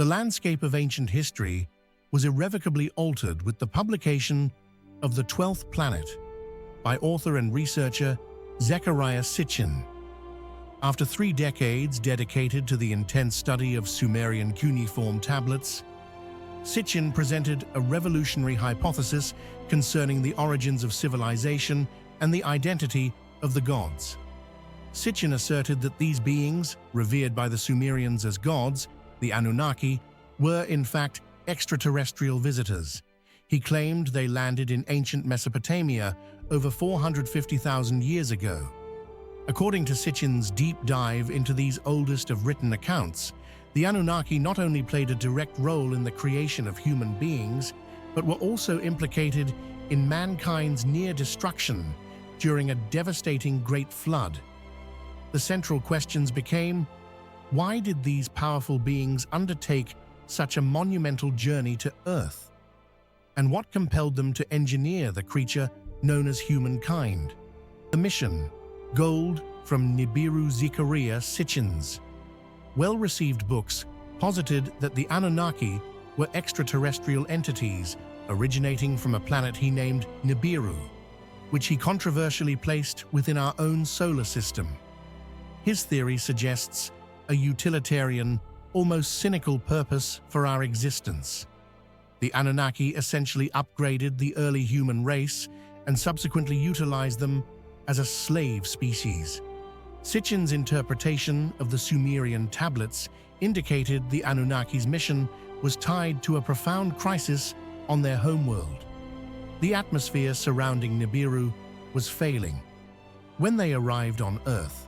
The landscape of ancient history was irrevocably altered with the publication of The 12th Planet by author and researcher Zecharia Sitchin. After 3 decades dedicated to the intense study of Sumerian cuneiform tablets, Sitchin presented a revolutionary hypothesis concerning the origins of civilization and the identity of the gods. Sitchin asserted that these beings, revered by the Sumerians as gods, the Anunnaki, were in fact extraterrestrial visitors. He claimed they landed in ancient Mesopotamia over 450,000 years ago. According to Sitchin's deep dive into these oldest of written accounts, the Anunnaki not only played a direct role in the creation of human beings, but were also implicated in mankind's near destruction during a devastating Great Flood. The central questions became, why did these powerful beings undertake such a monumental journey to Earth? And what compelled them to engineer the creature known as humankind? The mission, Gold, from Nibiru Zecharia Sitchin's well-received books, posited that the Anunnaki were extraterrestrial entities originating from a planet he named Nibiru, which he controversially placed within our own solar system. His theory suggests a utilitarian, almost cynical purpose for our existence. The Anunnaki essentially upgraded the early human race and subsequently utilized them as a slave species. Sitchin's interpretation of the Sumerian tablets indicated the Anunnaki's mission was tied to a profound crisis on their homeworld. The atmosphere surrounding Nibiru was failing. When they arrived on Earth,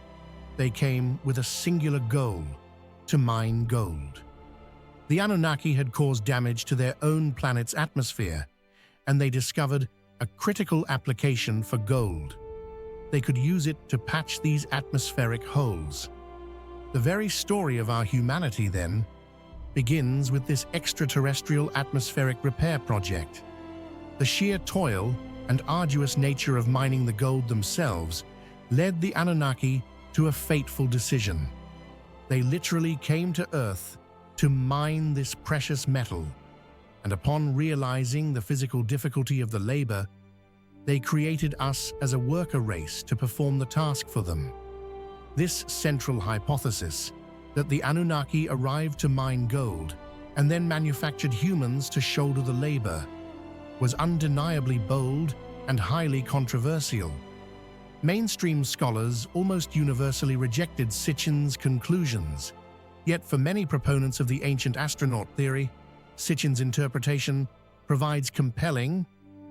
they came with a singular goal: to mine gold. The Anunnaki had caused damage to their own planet's atmosphere, and they discovered a critical application for gold. They could use it to patch these atmospheric holes. The very story of our humanity, then, begins with this extraterrestrial atmospheric repair project. The sheer toil and arduous nature of mining the gold themselves led the Anunnaki to a fateful decision. They literally came to Earth to mine this precious metal, and upon realizing the physical difficulty of the labor, they created us as a worker race to perform the task for them. This central hypothesis, that the Anunnaki arrived to mine gold and then manufactured humans to shoulder the labor, was undeniably bold and highly controversial. Mainstream scholars almost universally rejected Sitchin's conclusions, yet for many proponents of the ancient astronaut theory, Sitchin's interpretation provides compelling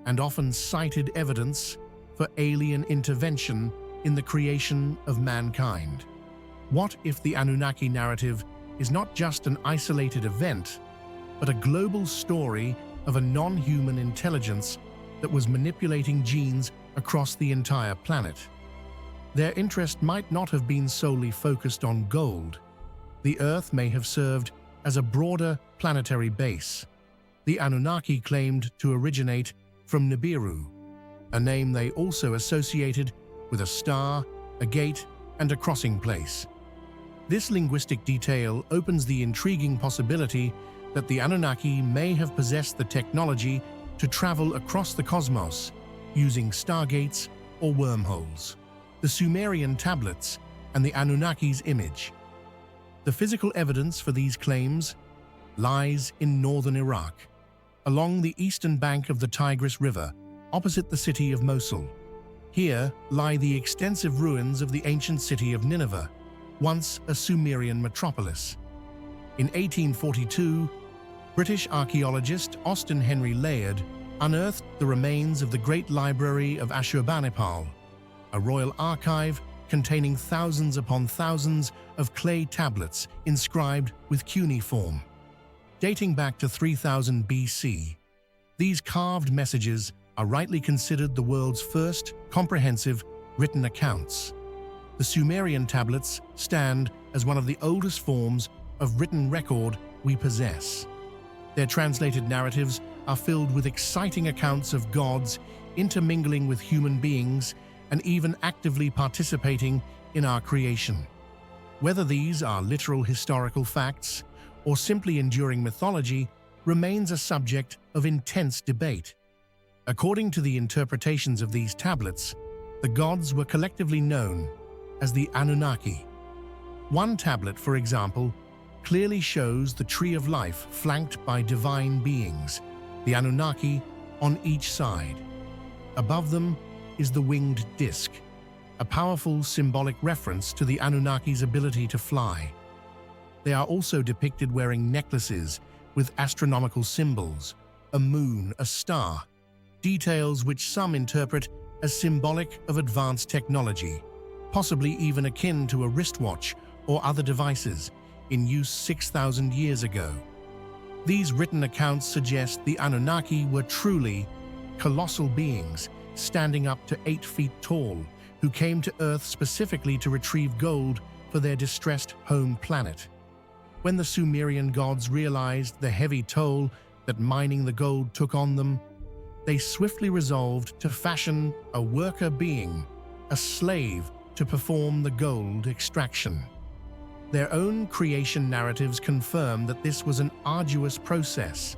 and often cited evidence for alien intervention in the creation of mankind. What if the Anunnaki narrative is not just an isolated event, but a global story of a non-human intelligence that was manipulating genes across the entire planet? Their interest might not have been solely focused on gold. The Earth may have served as a broader planetary base. The Anunnaki claimed to originate from Nibiru, a name they also associated with a star, a gate, and a crossing place. This linguistic detail opens the intriguing possibility that the Anunnaki may have possessed the technology to travel across the cosmos using stargates or wormholes. The Sumerian tablets and the Anunnaki's image. The physical evidence for these claims lies in northern Iraq, along the eastern bank of the Tigris River, opposite the city of Mosul. Here lie the extensive ruins of the ancient city of Nineveh, once a Sumerian metropolis. In 1842, British archaeologist Austen Henry Layard unearthed the remains of the Great Library of Ashurbanipal, a royal archive containing thousands upon thousands of clay tablets inscribed with cuneiform. Dating back to 3000 BC, these carved messages are rightly considered the world's first comprehensive written accounts. The Sumerian tablets stand as one of the oldest forms of written record we possess. Their translated narratives are filled with exciting accounts of gods intermingling with human beings and even actively participating in our creation. Whether these are literal historical facts or simply enduring mythology remains a subject of intense debate. According to the interpretations of these tablets, the gods were collectively known as the Anunnaki. One tablet, for example, clearly shows the tree of life flanked by divine beings, the Anunnaki, on each side. Above them is the winged disc, a powerful symbolic reference to the Anunnaki's ability to fly. They are also depicted wearing necklaces with astronomical symbols, a moon, a star, details which some interpret as symbolic of advanced technology, possibly even akin to a wristwatch or other devices in use 6,000 years ago. These written accounts suggest the Anunnaki were truly colossal beings, standing up to 8 feet tall, who came to Earth specifically to retrieve gold for their distressed home planet. When the Sumerian gods realized the heavy toll that mining the gold took on them, they swiftly resolved to fashion a worker being, a slave to perform the gold extraction. Their own creation narratives confirm that this was an arduous process.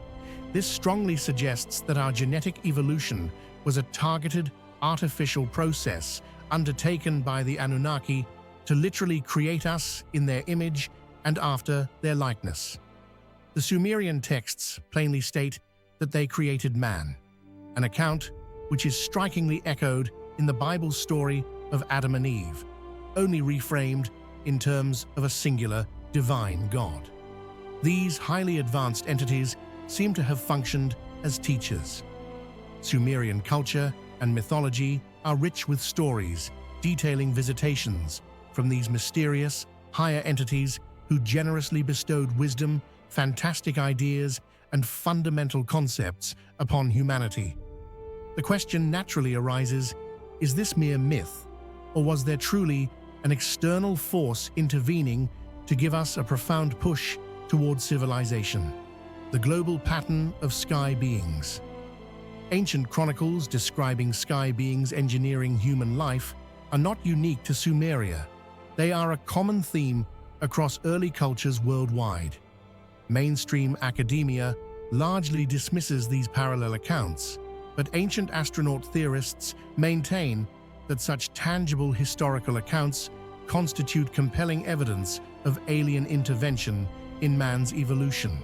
This strongly suggests that our genetic evolution was a targeted, artificial process undertaken by the Anunnaki to literally create us in their image and after their likeness. The Sumerian texts plainly state that they created man, an account which is strikingly echoed in the Bible's story of Adam and Eve, only reframed in terms of a singular divine God. These highly advanced entities seem to have functioned as teachers. Sumerian culture and mythology are rich with stories detailing visitations from these mysterious, higher entities who generously bestowed wisdom, fantastic ideas, and fundamental concepts upon humanity. The question naturally arises, is this mere myth, or was there truly an external force intervening to give us a profound push towards civilization? The global pattern of sky beings. Ancient chronicles describing sky beings engineering human life are not unique to Sumeria. They are a common theme across early cultures worldwide. Mainstream academia largely dismisses these parallel accounts, but ancient astronaut theorists maintain that such tangible historical accounts constitute compelling evidence of alien intervention in man's evolution.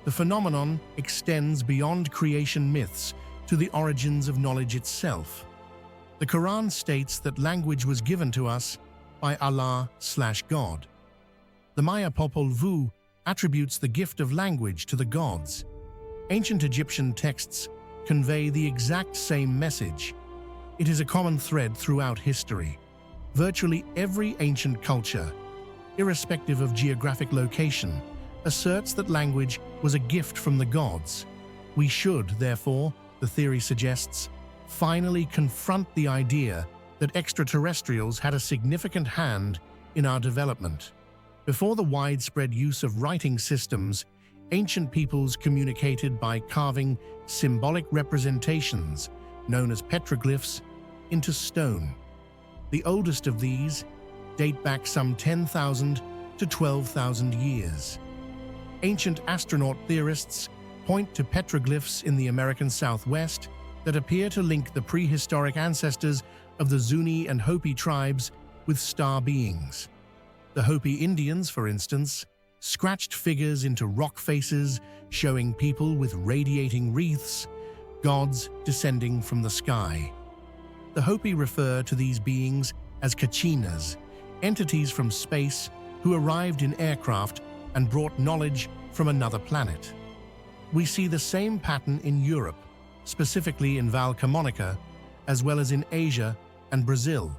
The phenomenon extends beyond creation myths to the origins of knowledge itself. The Quran states that language was given to us by Allah/God. The Maya Popol Vuh attributes the gift of language to the gods. Ancient Egyptian texts convey the exact same message. It is a common thread throughout history. Virtually every ancient culture, irrespective of geographic location, asserts that language was a gift from the gods. We should, therefore, the theory suggests, finally confront the idea that extraterrestrials had a significant hand in our development. Before the widespread use of writing systems, ancient peoples communicated by carving symbolic representations, known as petroglyphs, into stone. The oldest of these date back some 10,000 to 12,000 years. Ancient astronaut theorists point to petroglyphs in the American Southwest that appear to link the prehistoric ancestors of the Zuni and Hopi tribes with star beings. The Hopi Indians, for instance, scratched figures into rock faces showing people with radiating wreaths, gods descending from the sky. The Hopi refer to these beings as kachinas, entities from space who arrived in aircraft and brought knowledge from another planet. We see the same pattern in Europe, specifically in Val Camonica, as well as in Asia and Brazil.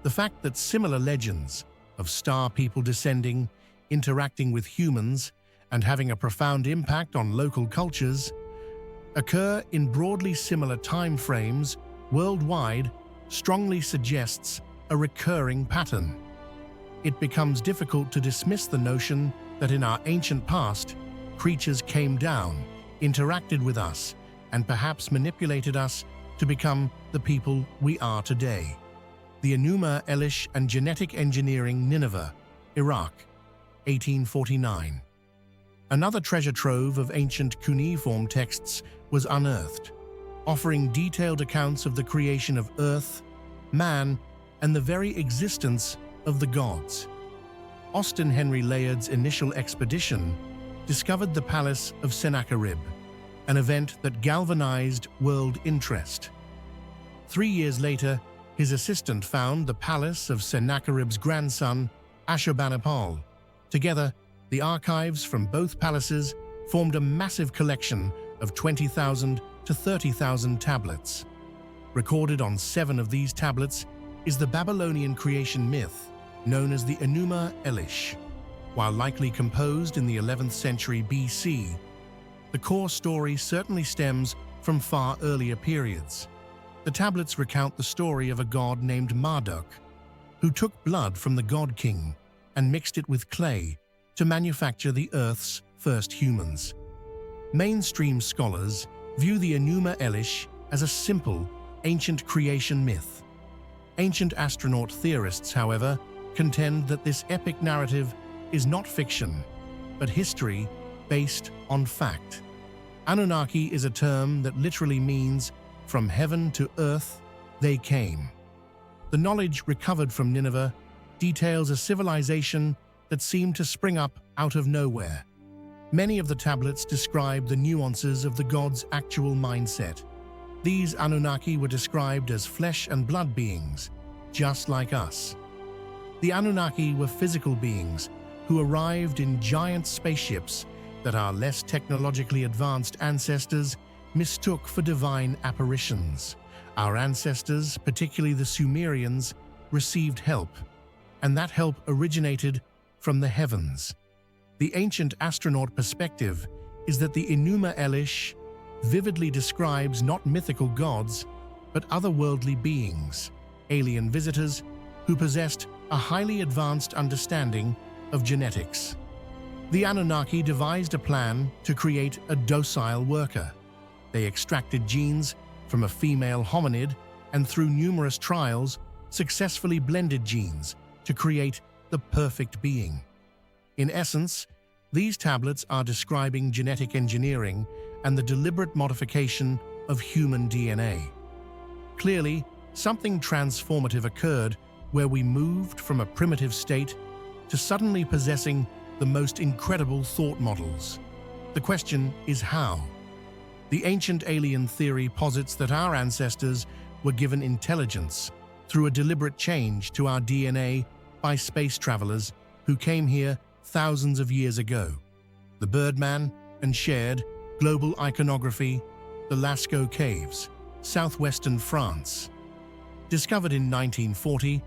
The fact that similar legends of star people descending, interacting with humans, and having a profound impact on local cultures occur in broadly similar time frames worldwide strongly suggests a recurring pattern. It becomes difficult to dismiss the notion that in our ancient past, creatures came down, interacted with us, and perhaps manipulated us to become the people we are today. The Enuma Elish and Genetic Engineering, Nineveh, Iraq, 1849. Another treasure trove of ancient cuneiform texts was unearthed, offering detailed accounts of the creation of Earth, man, and the very existence of the gods. Austin Henry Layard's initial expedition discovered the Palace of Sennacherib, an event that galvanized world interest. 3 years later, his assistant found the palace of Sennacherib's grandson, Ashurbanipal. Together, the archives from both palaces formed a massive collection of 20,000 to 30,000 tablets. Recorded on 7 of these tablets is the Babylonian creation myth known as the Enuma Elish. While likely composed in the 11th century BC, the core story certainly stems from far earlier periods. The tablets recount the story of a god named Marduk, who took blood from the god king and mixed it with clay to manufacture the Earth's first humans. Mainstream scholars view the Enuma Elish as a simple, ancient creation myth. Ancient astronaut theorists, however, contend that this epic narrative is not fiction, but history based on fact. Anunnaki is a term that literally means from heaven to earth they came. The knowledge recovered from Nineveh details a civilization that seemed to spring up out of nowhere. Many of the tablets describe the nuances of the gods' actual mindset. These Anunnaki were described as flesh and blood beings, just like us. The Anunnaki were physical beings who arrived in giant spaceships that our less technologically advanced ancestors mistook for divine apparitions. Our ancestors, particularly the Sumerians, received help, and that help originated from the heavens. The ancient astronaut perspective is that the Enuma Elish vividly describes not mythical gods, but otherworldly beings, alien visitors who possessed a highly advanced understanding of genetics. The Anunnaki devised a plan to create a docile worker. They extracted genes from a female hominid and through numerous trials successfully blended genes to create the perfect being. In essence, these tablets are describing genetic engineering and the deliberate modification of human DNA. Clearly, something transformative occurred where we moved from a primitive state to suddenly possessing the most incredible thought models. The question is how? The ancient alien theory posits that our ancestors were given intelligence through a deliberate change to our DNA by space travelers who came here thousands of years ago. The Birdman and shared global iconography, the Lascaux Caves, southwestern France. Discovered in 1940,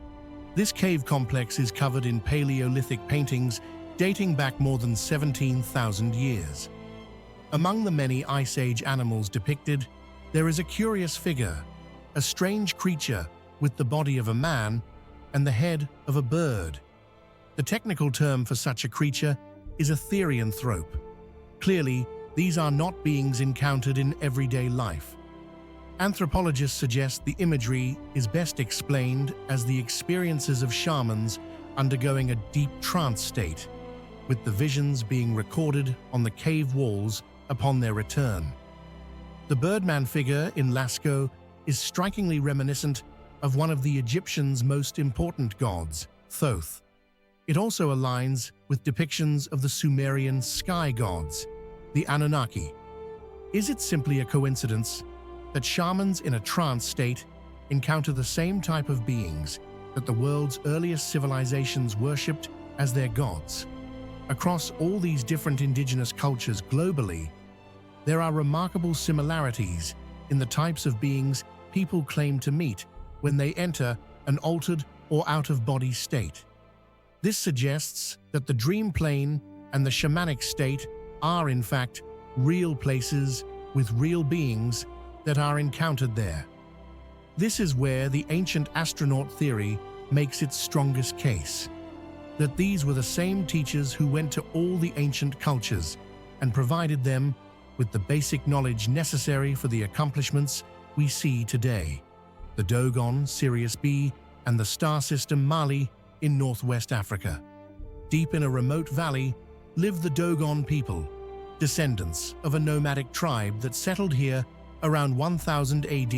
this cave complex is covered in Paleolithic paintings dating back more than 17,000 years. Among the many Ice Age animals depicted, there is a curious figure, a strange creature with the body of a man and the head of a bird. The technical term for such a creature is a therianthrope. Clearly, these are not beings encountered in everyday life. Anthropologists suggest the imagery is best explained as the experiences of shamans undergoing a deep trance state, with the visions being recorded on the cave walls upon their return. The Birdman figure in Lascaux is strikingly reminiscent of one of the Egyptians' most important gods, Thoth. It also aligns with depictions of the Sumerian sky gods, the Anunnaki. Is it simply a coincidence that shamans in a trance state encounter the same type of beings that the world's earliest civilizations worshipped as their gods? Across all these different indigenous cultures globally, there are remarkable similarities in the types of beings people claim to meet when they enter an altered or out-of-body state. This suggests that the dream plane and the shamanic state are, in fact, real places with real beings that are encountered there. This is where the ancient astronaut theory makes its strongest case, that these were the same teachers who went to all the ancient cultures and provided them with the basic knowledge necessary for the accomplishments we see today. The Dogon, Sirius B, and the star system Mali in northwest Africa. Deep in a remote valley live the Dogon people, descendants of a nomadic tribe that settled here around 1000 AD,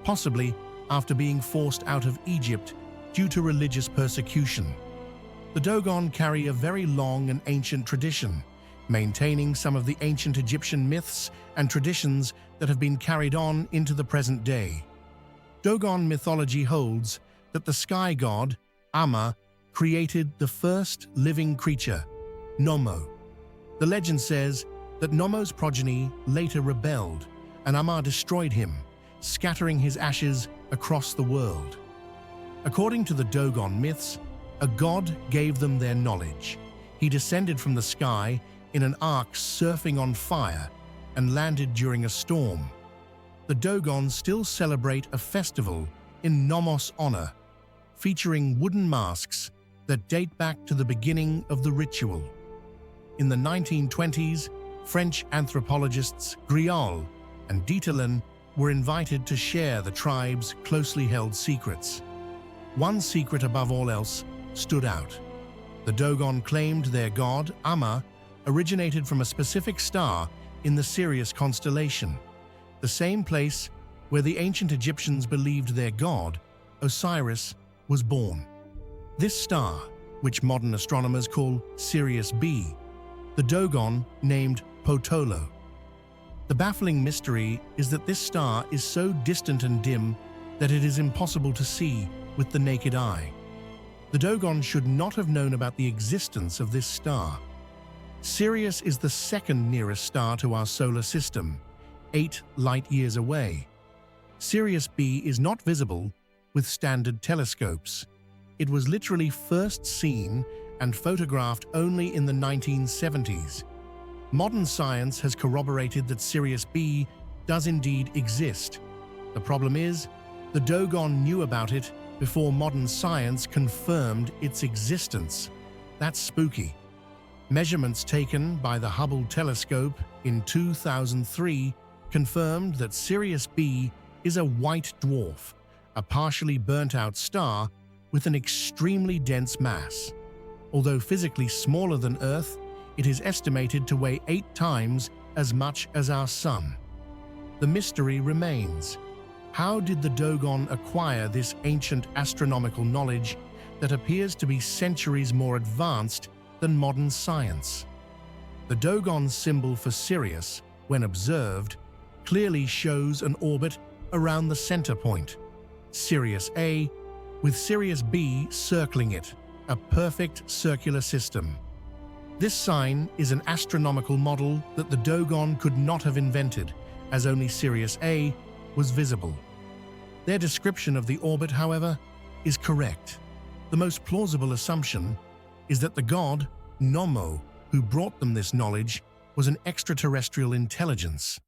possibly after being forced out of Egypt due to religious persecution. The Dogon carry a very long and ancient tradition, maintaining some of the ancient Egyptian myths and traditions that have been carried on into the present day. Dogon mythology holds that the sky god, Amma, created the first living creature, Nommo. The legend says that Nommo's progeny later rebelled, and Amma destroyed him, scattering his ashes across the world. According to the Dogon myths, a god gave them their knowledge. He descended from the sky in an ark surfing on fire and landed during a storm. The Dogon still celebrate a festival in Nommo's honor, featuring wooden masks that date back to the beginning of the ritual. In the 1920s, French anthropologists Grial and Dieterlen were invited to share the tribe's closely held secrets. One secret above all else stood out. The Dogon claimed their god, Amma, originated from a specific star in the Sirius constellation, the same place where the ancient Egyptians believed their god, Osiris, was born. This star, which modern astronomers call Sirius B, the Dogon named Potolo. The baffling mystery is that this star is so distant and dim that it is impossible to see with the naked eye. The Dogon should not have known about the existence of this star. Sirius is the second nearest star to our solar system, 8 light-years away. Sirius B is not visible with standard telescopes. It was literally first seen and photographed only in the 1970s. Modern science has corroborated that Sirius B does indeed exist. The problem is, the Dogon knew about it before modern science confirmed its existence. That's spooky. Measurements taken by the Hubble telescope in 2003 confirmed that Sirius B is a white dwarf, a partially burnt-out star with an extremely dense mass. Although physically smaller than Earth, it is estimated to weigh 8 times as much as our Sun. The mystery remains. How did the Dogon acquire this ancient astronomical knowledge that appears to be centuries more advanced than modern science? The Dogon symbol for Sirius, when observed, clearly shows an orbit around the center point, Sirius A, with Sirius B circling it, a perfect circular system. This sign is an astronomical model that the Dogon could not have invented, as only Sirius A was visible. Their description of the orbit, however, is correct. The most plausible assumption is that the god, Nommo, who brought them this knowledge, was an extraterrestrial intelligence.